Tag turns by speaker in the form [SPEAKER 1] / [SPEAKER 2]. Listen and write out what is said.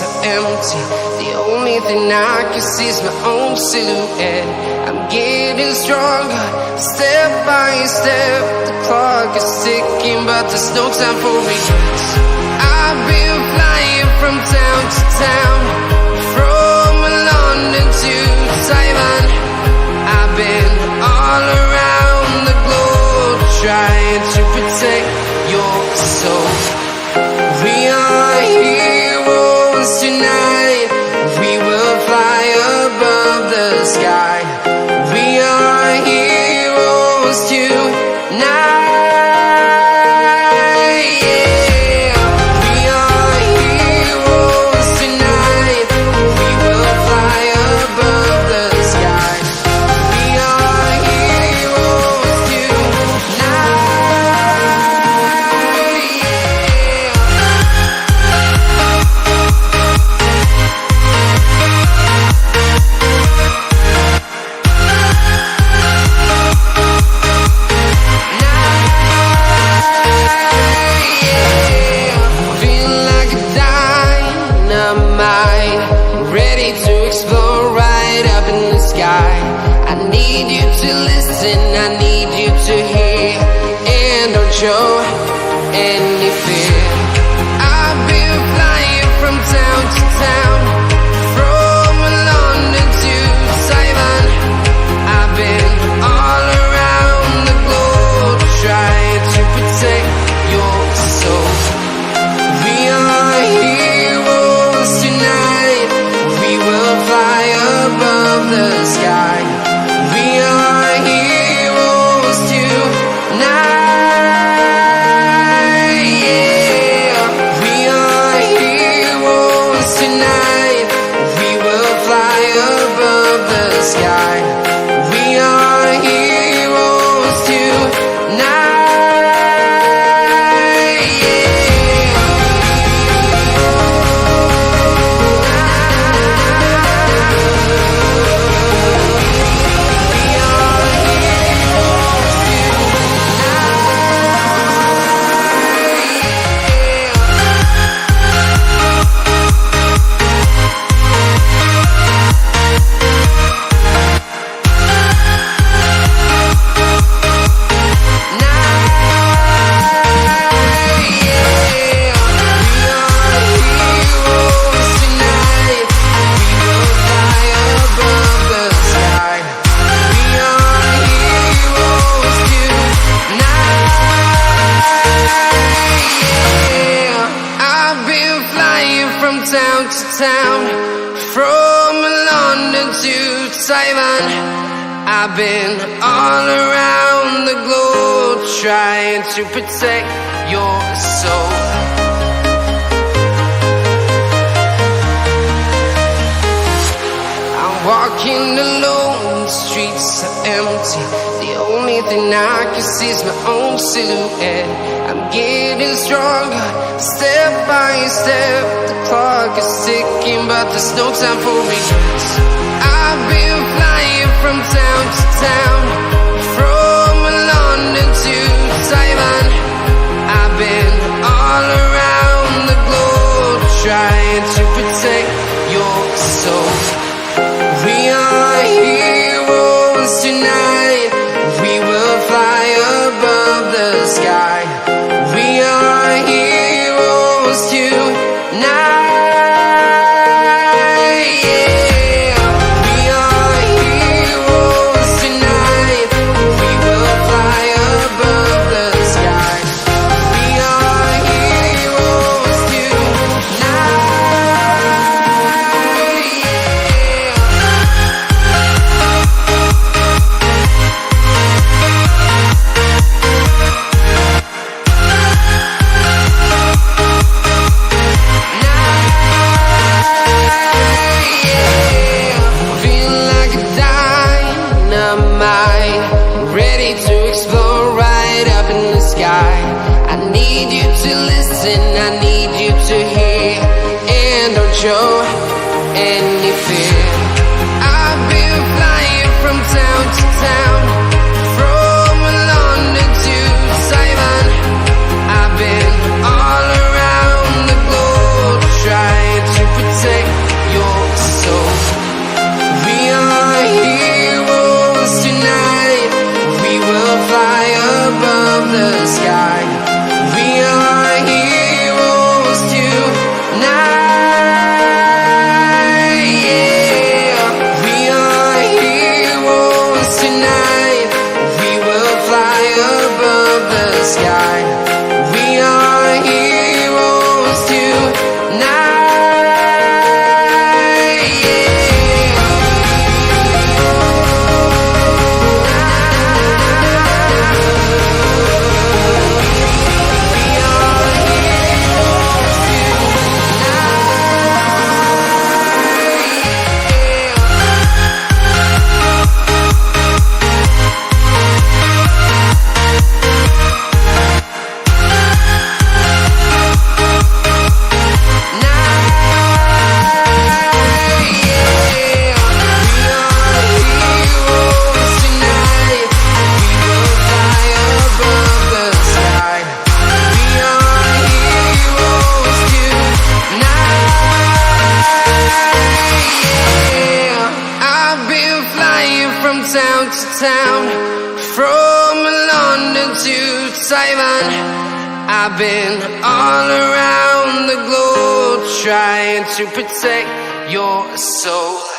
[SPEAKER 1] streets are empty. The only thing I can see is my own silhouette. I'm getting stronger, step by step. The clock is ticking, but there's no time for regrets. I've been flying from town to town, from London to Taiwan. I've been all around the globe, trying to protect your soul. We are heroes tonight. We will fly above the sky. We are heroes tonight. Show any fear. I've been flying from town to town, from London to Taiwan. I've been all around the globe, trying to protect your soul. We are heroes tonight. We will fly above the sky. We are heroes tonight. Town to town, from London to Taiwan. I've been all around the globe, trying to protect your soul. I'm walking alone, the streets are empty. The only thing I can see is my own silhouette. I'm getting stronger, step by step. The clock is ticking, but there's no time for regrets. I've been flying from town to town, from London to Taiwan. I've been all around the globe, trying to protect your soul. We are heroes tonight. We will fly above the sky. We are heroes tonight. flying from town to town, from London to Taiwan. I've been all around the globe trying to protect your soul.